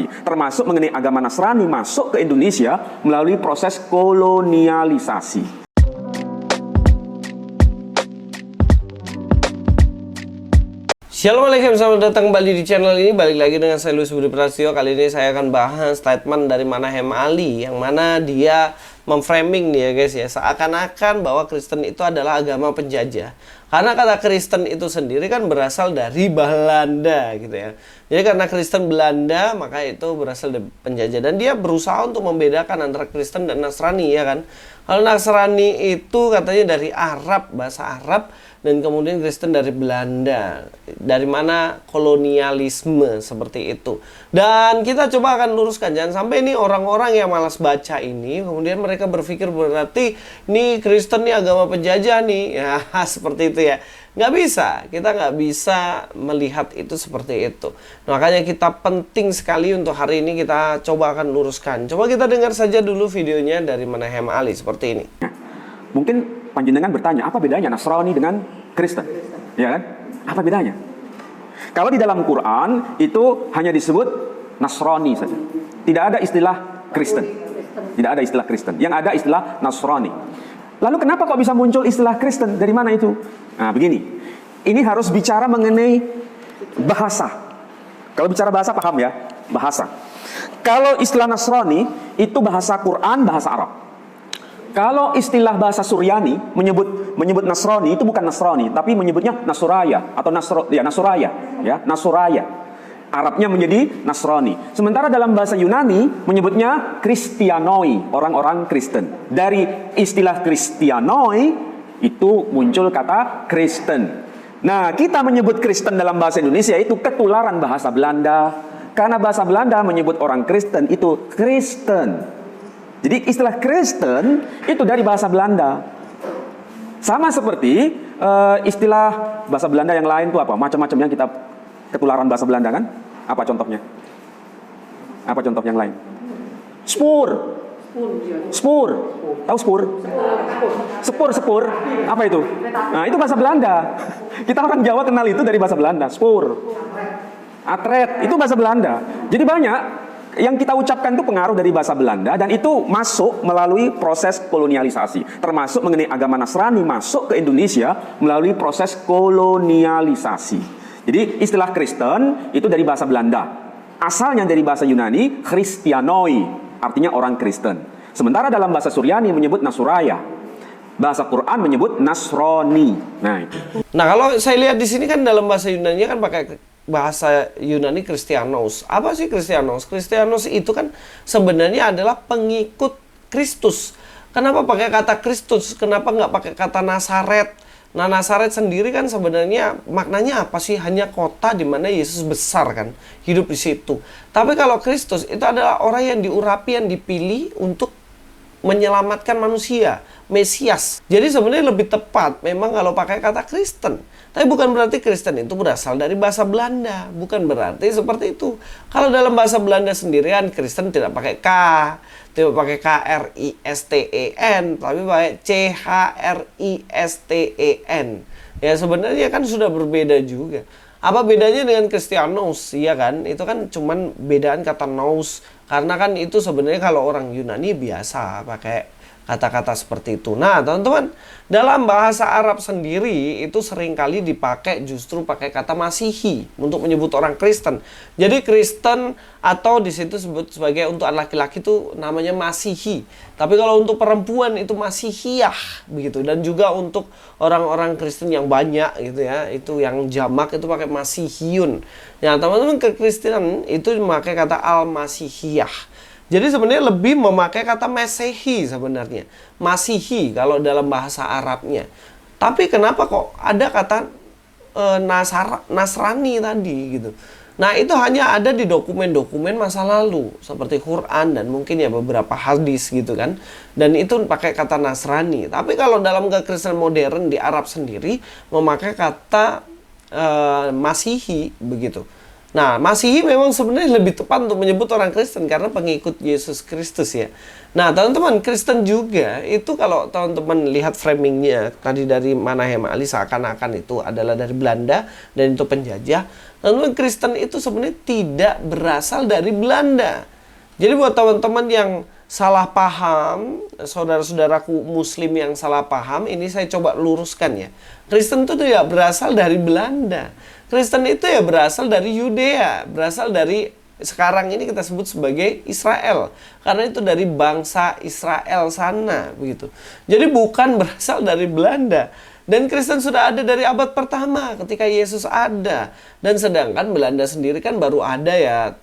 termasuk mengenai agama Nasrani masuk ke Indonesia melalui proses kolonialisasi. Assalamualaikum, selamat datang kembali di channel ini. Balik lagi dengan saya Luis Budi Prasetyo. Kali ini saya akan bahas statement dari Manahem Ali, yang mana dia memframing nih ya guys ya, seakan-akan bahwa Kristen itu adalah agama penjajah. Karena kata Kristen itu sendiri kan berasal dari Belanda gitu ya. Jadi karena Kristen Belanda, maka itu berasal dari penjajah. Dan dia berusaha untuk membedakan antara Kristen dan Nasrani ya kan. Kalau Nasrani itu katanya dari Arab, bahasa Arab, dan kemudian Kristen dari Belanda. Dari mana kolonialisme seperti itu. Dan kita coba akan luruskan, jangan sampai ini orang-orang yang malas baca ini kemudian mereka berpikir berarti ini Kristen nih agama penjajah nih ya, seperti itu ya. Nggak bisa, kita nggak bisa melihat itu seperti itu. Makanya kita penting sekali untuk hari ini kita coba akan luruskan. Coba kita dengar saja dulu videonya dari Manahem Ali seperti ini. Mungkin panjenengan bertanya, apa bedanya Nasrani dengan Kristen? Ya kan? Apa bedanya? Kalau di dalam Quran itu hanya disebut Nasrani saja. Tidak ada istilah Kristen. Tidak ada istilah Kristen. Yang ada istilah Nasrani. Lalu kenapa kok bisa muncul istilah Kristen? Dari mana itu? Nah, begini. Ini harus bicara mengenai bahasa. Kalau bicara bahasa paham ya? Bahasa. Kalau istilah Nasrani itu bahasa Quran, bahasa Arab. Kalau istilah bahasa Suryani menyebut Nasrani itu bukan Nasrani, tapi menyebutnya Nasuraya atau Nasuraya, ya, Nasuraya. Arabnya menjadi Nasrani. Sementara dalam bahasa Yunani menyebutnya Kristianoi, orang-orang Kristen. Dari istilah Kristianoi itu muncul kata Kristen. Nah, kita menyebut Kristen dalam bahasa Indonesia itu ketularan bahasa Belanda. Karena bahasa Belanda menyebut orang Kristen itu Kristen. Jadi istilah Kristen itu dari bahasa Belanda. Sama seperti istilah bahasa Belanda yang lain itu apa? Macam-macam yang kita ketularan bahasa Belanda kan? Apa contohnya? Apa contoh yang lain? Spur. Spur. Tahu spur? Sepur. Apa itu? Nah, itu bahasa Belanda. Kita orang Jawa kenal itu dari bahasa Belanda. Spur. Atret. Itu bahasa Belanda. Jadi banyak yang kita ucapkan itu pengaruh dari bahasa Belanda, dan itu masuk melalui proses kolonialisasi, termasuk mengenai agama Nasrani masuk ke Indonesia melalui proses kolonialisasi. Jadi istilah Kristen itu dari bahasa Belanda, asalnya dari bahasa Yunani Kristianoi, artinya orang Kristen. Sementara dalam bahasa Suryani menyebut Nasuraya, bahasa Quran menyebut Nasrani. Nah, kalau saya lihat di sini kan dalam bahasa Yunani kan pakai bahasa Yunani Kristianos. Apa sih Kristianos? Kristianos itu kan sebenarnya adalah pengikut Kristus. Kenapa pakai kata Kristus? Kenapa nggak pakai kata Nazaret? Nah, Nazaret sendiri kan sebenarnya maknanya apa sih? Hanya kota di mana Yesus besar kan, hidup di situ. Tapi kalau Kristus itu adalah orang yang diurapi, yang dipilih untuk menyelamatkan manusia, Mesias. Jadi sebenarnya lebih tepat memang kalau pakai kata Kristen. Tapi bukan berarti Kristen itu berasal dari bahasa Belanda. Bukan berarti seperti itu. Kalau dalam bahasa Belanda sendirian, Kristen tidak pakai K, tidak pakai Kristen, tapi pakai Christen. Ya sebenarnya kan sudah berbeda juga. Apa bedanya dengan Kristianos? Iya kan? Itu kan cuman bedaan kata nous. Karena kan itu sebenarnya kalau orang Yunani biasa pakai kata-kata seperti itu. Nah, teman-teman, dalam bahasa Arab sendiri itu seringkali dipakai justru pakai kata Masihi untuk menyebut orang Kristen. Jadi Kristen atau di situ sebut sebagai untuk laki-laki itu namanya Masihi. Tapi kalau untuk perempuan itu Masihiyah begitu. Dan juga untuk orang-orang Kristen yang banyak gitu ya, itu yang jamak itu pakai Masihiyun. Nah, teman-teman, kekristenan itu memakai kata Al-Masihiyah. Jadi sebenarnya lebih memakai kata Masehi sebenarnya. Masihi kalau dalam bahasa Arabnya. Tapi kenapa kok ada kata Nasrani tadi gitu. Nah, itu hanya ada di dokumen-dokumen masa lalu seperti Quran dan mungkin ya beberapa hadis gitu kan. Dan itu pakai kata Nasrani. Tapi kalau dalam kekristenan modern di Arab sendiri memakai kata Masihi begitu. Nah, Masihi memang sebenarnya lebih tepat untuk menyebut orang Kristen karena pengikut Yesus Kristus ya. Nah, teman-teman, Kristen juga itu kalau teman-teman lihat framingnya tadi dari Manahem Ali seakan-akan itu adalah dari Belanda dan itu penjajah. Teman-teman, Kristen itu sebenarnya tidak berasal dari Belanda. Jadi buat teman-teman yang salah paham, saudara-saudaraku Muslim yang salah paham, ini saya coba luruskan ya. Kristen itu tidak berasal dari Belanda. Kristen itu ya berasal dari Yudea, berasal dari sekarang ini kita sebut sebagai Israel, karena itu dari bangsa Israel sana begitu. Jadi bukan berasal dari Belanda. Dan Kristen sudah ada dari abad pertama ketika Yesus ada. Dan sedangkan Belanda sendiri kan baru ada ya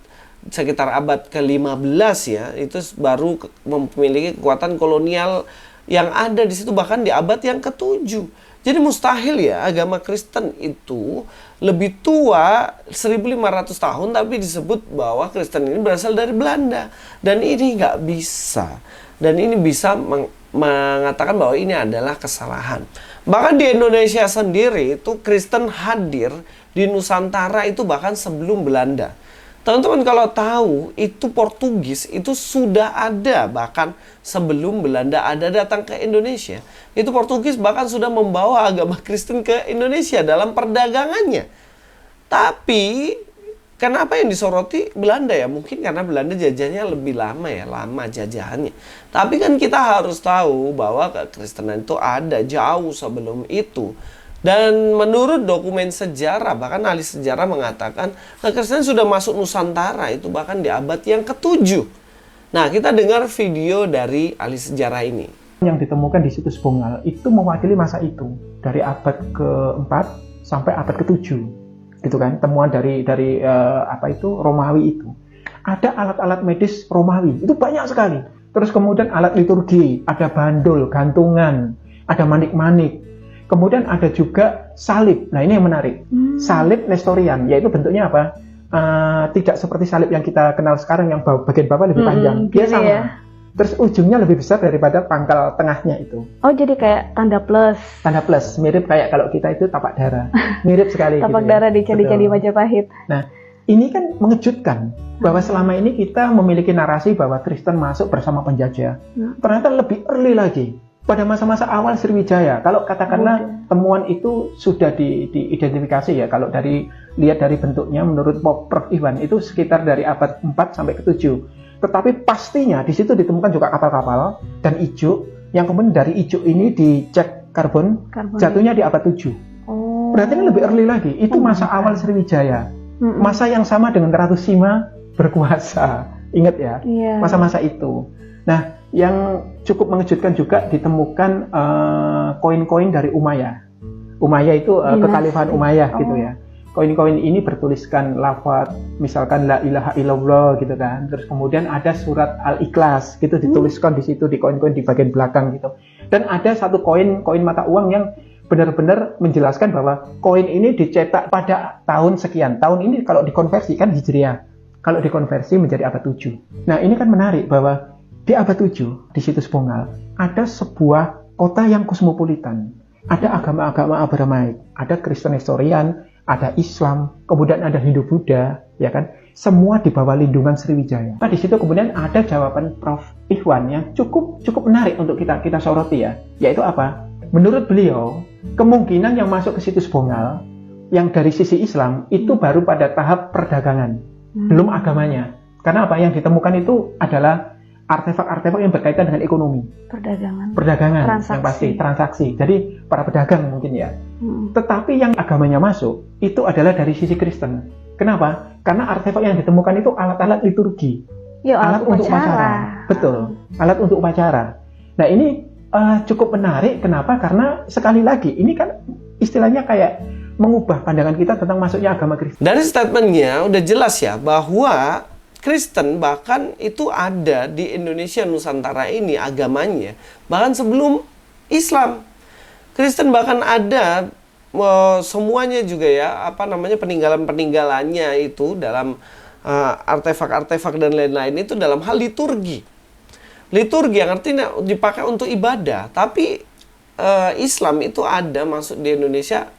sekitar abad ke-15 ya, itu baru memiliki kekuatan kolonial yang ada di situ bahkan di abad yang ke-7. Jadi mustahil ya agama Kristen itu lebih tua 1500 tahun tapi disebut bahwa Kristen ini berasal dari Belanda. Dan ini nggak bisa. Dan ini bisa mengatakan bahwa ini adalah kesalahan. Bahkan di Indonesia sendiri itu Kristen hadir di Nusantara itu bahkan sebelum Belanda. Teman-teman kalau tahu itu Portugis itu sudah ada bahkan sebelum Belanda ada datang ke Indonesia. Itu Portugis bahkan sudah membawa agama Kristen ke Indonesia dalam perdagangannya. Tapi kenapa yang disoroti Belanda ya? Mungkin karena Belanda jajahnya lebih lama ya, lama jajahannya. Tapi kan kita harus tahu bahwa kekristenan itu ada jauh sebelum itu. Dan menurut dokumen sejarah, bahkan ahli sejarah mengatakan kekristenan sudah masuk Nusantara itu bahkan di abad yang ke-7. Nah, kita dengar video dari ahli sejarah ini. Yang ditemukan di situs Bongal itu mewakili masa itu, dari abad ke-4 sampai abad ke-7. Gitu kan, temuan dari Romawi itu. Ada alat-alat medis Romawi, itu banyak sekali. Terus kemudian alat liturgi, ada bandul, gantungan, ada manik-manik. Kemudian ada juga salib. Nah ini yang menarik. Salib Nestorian, yaitu bentuknya apa? Tidak seperti salib yang kita kenal sekarang yang bagian bawah lebih panjang. Dia sama. Ya? Terus ujungnya lebih besar daripada pangkal tengahnya itu. Oh jadi kayak tanda plus. Tanda plus, mirip kayak kalau kita itu tapak darah. Mirip sekali. Tapak gitu darah ya. di candi-candi Majapahit. Nah ini kan mengejutkan bahwa selama ini kita memiliki narasi bahwa Kristen masuk bersama penjajah. Ternyata lebih early lagi. Pada masa-masa awal Sriwijaya, kalau katakanlah temuan itu sudah diidentifikasi ya, kalau lihat dari bentuknya menurut Prof. Iwan itu sekitar dari abad 4 sampai ke-7. Tetapi pastinya di situ ditemukan juga kapal-kapal dan ijuk, yang kemudian dari ijuk ini dicek karbon jatuhnya di abad 7. Oh. Berarti ini lebih early lagi, itu masa awal Sriwijaya. Masa yang sama dengan Ratu Sima berkuasa. Ingat ya, masa-masa itu. Nah, yang cukup mengejutkan juga ditemukan koin-koin dari Umayyah. Umayyah itu kekhalifahan Umayyah gitu ya. Koin-koin ini bertuliskan lafaz misalkan la ilaha illallah gitu kan. Terus kemudian ada surat Al-Ikhlas gitu dituliskan di situ di koin-koin di bagian belakang gitu. Dan ada satu koin mata uang yang benar-benar menjelaskan bahwa koin ini dicetak pada tahun sekian. Tahun ini kalau dikonversi kan Hijriah. Kalau dikonversi menjadi abad 7. Nah, ini kan menarik bahwa di abad 7, di situs Bongal, ada sebuah kota yang kosmopolitan. Ada agama-agama Abramaik, ada Kristen Nestorian, ada Islam, kemudian ada Hindu-Buddha, ya kan? Semua di bawah lindungan Sriwijaya. Nah, di situ kemudian ada jawaban Prof. Ikhwan yang cukup menarik untuk kita soroti ya, yaitu apa? Menurut beliau, kemungkinan yang masuk ke situs Bongal, yang dari sisi Islam, itu baru pada tahap perdagangan, belum agamanya. Karena apa? Yang ditemukan itu adalah artefak-artefak yang berkaitan dengan ekonomi, perdagangan transaksi. Yang pasti transaksi. Jadi para pedagang mungkin ya. Tetapi yang agamanya masuk itu adalah dari sisi Kristen. Kenapa? Karena artefak yang ditemukan itu alat-alat liturgi, alat untuk upacara. Betul, alat untuk upacara. Nah ini cukup menarik. Kenapa? Karena sekali lagi ini kan istilahnya kayak mengubah pandangan kita tentang masuknya agama Kristen. Dari statementnya udah jelas ya bahwa Kristen bahkan itu ada di Indonesia Nusantara ini agamanya bahkan sebelum Islam. Kristen bahkan ada semuanya juga ya peninggalannya itu dalam artefak-artefak dan lain-lain itu dalam hal liturgi. Liturgi yang artinya dipakai untuk ibadah, tapi Islam itu ada masuk di Indonesia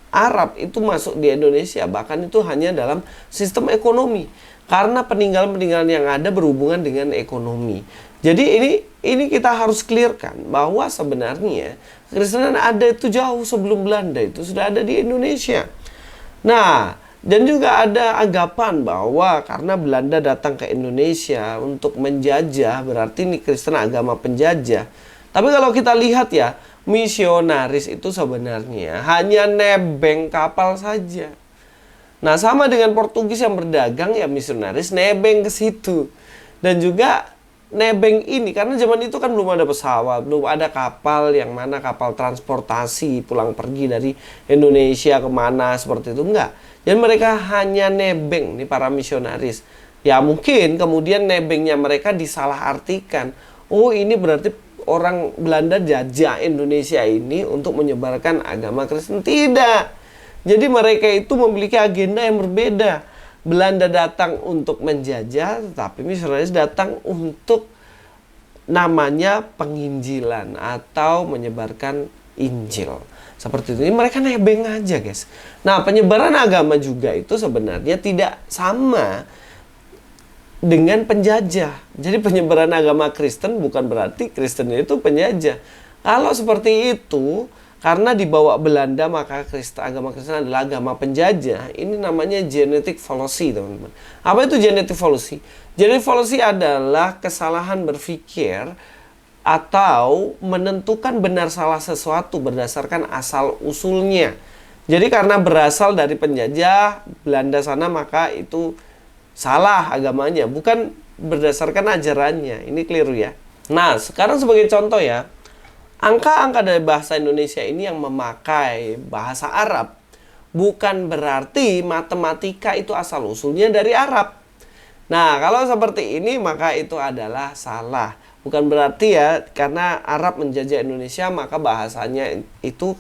Arab itu masuk di Indonesia, bahkan itu hanya dalam sistem ekonomi. Karena peninggalan-peninggalan yang ada berhubungan dengan ekonomi. Jadi ini kita harus clearkan bahwa sebenarnya Kristen ada itu jauh sebelum Belanda itu sudah ada di Indonesia. Nah, dan juga ada anggapan bahwa karena Belanda datang ke Indonesia untuk menjajah, berarti ini Kristen agama penjajah. Tapi kalau kita lihat ya, misionaris itu sebenarnya hanya nebeng kapal saja. Nah, sama dengan Portugis yang berdagang, ya misionaris nebeng ke situ. Dan juga nebeng ini, karena zaman itu kan belum ada pesawat, belum ada kapal yang mana kapal transportasi pulang pergi dari Indonesia kemana seperti itu, enggak. Dan mereka hanya nebeng nih para misionaris. Ya mungkin kemudian nebengnya mereka disalahartikan. Oh, ini berarti orang Belanda jajah Indonesia ini untuk menyebarkan agama Kristen. Tidak. Jadi mereka itu memiliki agenda yang berbeda. Belanda datang untuk menjajah, tetapi misionaris datang untuk namanya penginjilan atau menyebarkan Injil. Seperti itu. Ini mereka nebeng aja, guys. Nah, penyebaran agama juga itu sebenarnya tidak sama dengan penjajah. Jadi penyebaran agama Kristen bukan berarti Kristen itu penjajah. Kalau seperti itu, karena dibawa Belanda maka agama Kristen adalah agama penjajah. Ini namanya genetic fallacy, teman-teman. Apa itu genetic fallacy? Genetic fallacy adalah kesalahan berpikir atau menentukan benar salah sesuatu berdasarkan asal usulnya. Jadi karena berasal dari penjajah Belanda sana maka itu salah agamanya, bukan berdasarkan ajarannya. Ini keliru ya. Nah, sekarang sebagai contoh ya, angka-angka dari bahasa Indonesia ini yang memakai bahasa Arab bukan berarti matematika itu asal-usulnya dari Arab. Nah, kalau seperti ini maka itu adalah salah. Bukan berarti ya karena Arab menjajah Indonesia maka bahasanya itu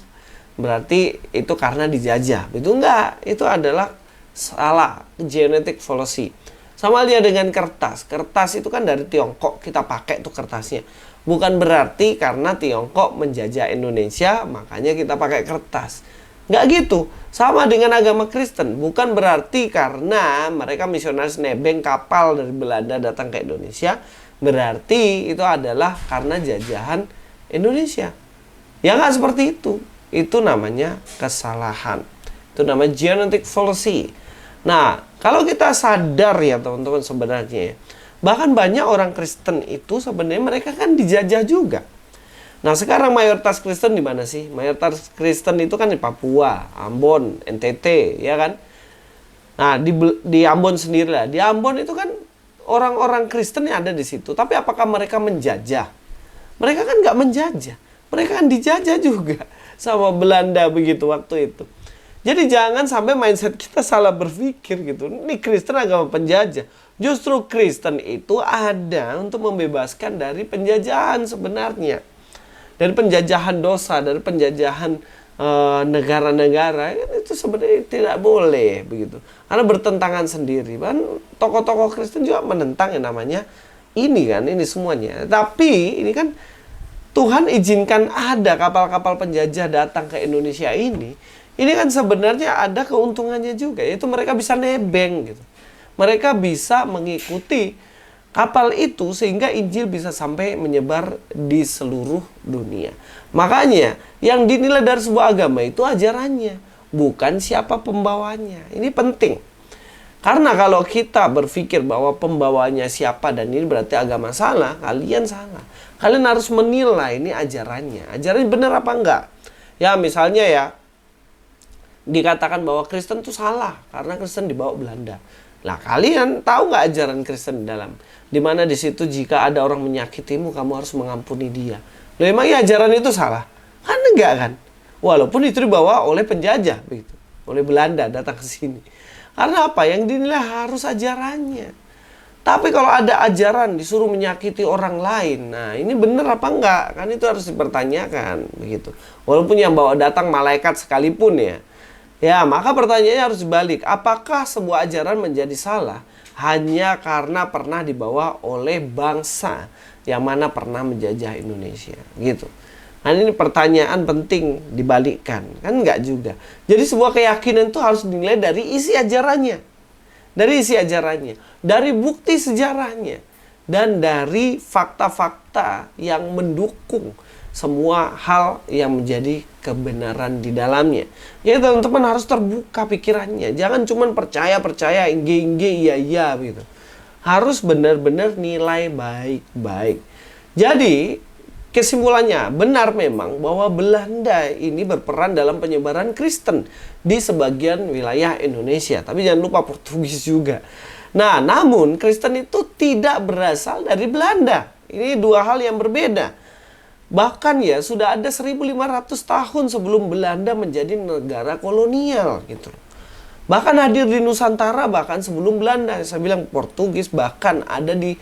berarti itu karena dijajah. Itu enggak, itu adalah salah, genetic fallacy. Sama dia dengan kertas. Kertas itu kan dari Tiongkok, kita pakai tuh kertasnya. Bukan berarti karena Tiongkok menjajah Indonesia, makanya kita pakai kertas. Nggak gitu. Sama dengan agama Kristen. Bukan berarti karena mereka misionaris nebeng kapal dari Belanda datang ke Indonesia, berarti itu adalah karena jajahan Indonesia. Ya nggak seperti itu. Itu namanya kesalahan. Itu namanya genetic fallacy. Nah, kalau kita sadar ya teman-teman sebenarnya ya, bahkan banyak orang Kristen itu sebenarnya mereka kan dijajah juga. Nah, sekarang mayoritas Kristen di mana sih? Mayoritas Kristen itu kan di Papua, Ambon, NTT, ya kan? Nah, di Ambon sendiri lah. Di Ambon itu kan orang-orang Kristen yang ada di situ. Tapi apakah mereka menjajah? Mereka kan nggak menjajah. Mereka kan dijajah juga sama Belanda begitu waktu itu. Jadi jangan sampai mindset kita salah berpikir gitu. Ini Kristen agama penjajah. Justru Kristen itu ada untuk membebaskan dari penjajahan sebenarnya. Dari penjajahan dosa, dari penjajahan negara-negara. Itu sebenarnya tidak boleh begitu. Karena bertentangan sendiri. Kan tokoh-tokoh Kristen juga menentang yang namanya ini kan, ini semuanya. Tapi ini kan Tuhan izinkan ada kapal-kapal penjajah datang ke Indonesia ini. Ini kan sebenarnya ada keuntungannya juga, yaitu mereka bisa nebeng gitu. Mereka bisa mengikuti kapal itu sehingga Injil bisa sampai menyebar di seluruh dunia. Makanya yang dinilai dari sebuah agama itu ajarannya, bukan siapa pembawanya. Ini penting. Karena kalau kita berpikir bahwa pembawanya siapa dan ini berarti agama salah, kalian salah. Kalian harus menilai ini ajarannya. Ajarannya benar apa enggak? Ya misalnya ya, dikatakan bahwa Kristen itu salah karena Kristen dibawa Belanda. Lah kalian tahu nggak ajaran Kristen di dalam? Dimana di situ jika ada orang menyakitimu kamu harus mengampuni dia. Loh emang ya ajaran itu salah? Kan enggak kan? Walaupun itu dibawa oleh penjajah begitu, oleh Belanda datang ke sini. Karena apa? Yang dinilai harus ajarannya. Tapi kalau ada ajaran disuruh menyakiti orang lain, nah ini benar apa enggak? Kan itu harus dipertanyakan begitu. Walaupun yang bawa datang malaikat sekalipun ya. Ya, maka pertanyaannya harus dibalik. Apakah sebuah ajaran menjadi salah hanya karena pernah dibawa oleh bangsa yang mana pernah menjajah Indonesia? Gitu. Nah, ini pertanyaan penting dibalikkan, kan enggak juga. Jadi sebuah keyakinan itu harus dinilai dari isi ajarannya. Dari isi ajarannya, dari bukti sejarahnya, dan dari fakta-fakta yang mendukung semua hal yang menjadi kebenaran di dalamnya. Ya, teman-teman harus terbuka pikirannya. Jangan cuma percaya, iya gitu. Harus benar-benar nilai baik-baik. Jadi, kesimpulannya, benar memang bahwa Belanda ini berperan dalam penyebaran Kristen di sebagian wilayah Indonesia. Tapi jangan lupa Portugis juga. Nah, namun Kristen itu tidak berasal dari Belanda. Ini dua hal yang berbeda. Bahkan ya sudah ada 1500 tahun sebelum Belanda menjadi negara kolonial gitu. Bahkan hadir di Nusantara bahkan sebelum Belanda. Saya bilang Portugis bahkan ada di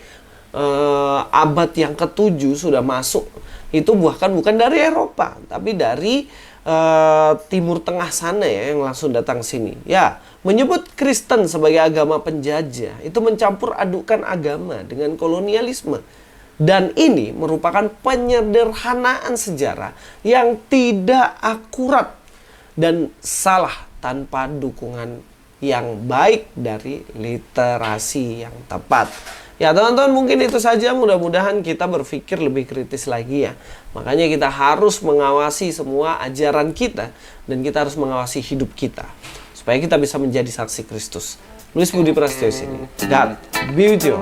abad yang ke-7 sudah masuk. Itu bahkan bukan dari Eropa, tapi dari Timur Tengah sana ya, yang langsung datang sini. Ya, menyebut Kristen sebagai agama penjajah itu mencampur adukan agama dengan kolonialisme. Dan ini merupakan penyederhanaan sejarah yang tidak akurat dan salah tanpa dukungan yang baik dari literasi yang tepat. Ya teman-teman, mungkin itu saja. Mudah-mudahan kita berpikir lebih kritis lagi ya. Makanya kita harus mengawasi semua ajaran kita. Dan kita harus mengawasi hidup kita, supaya kita bisa menjadi saksi Kristus. Luis Budi Prasetyo sini. God be with you.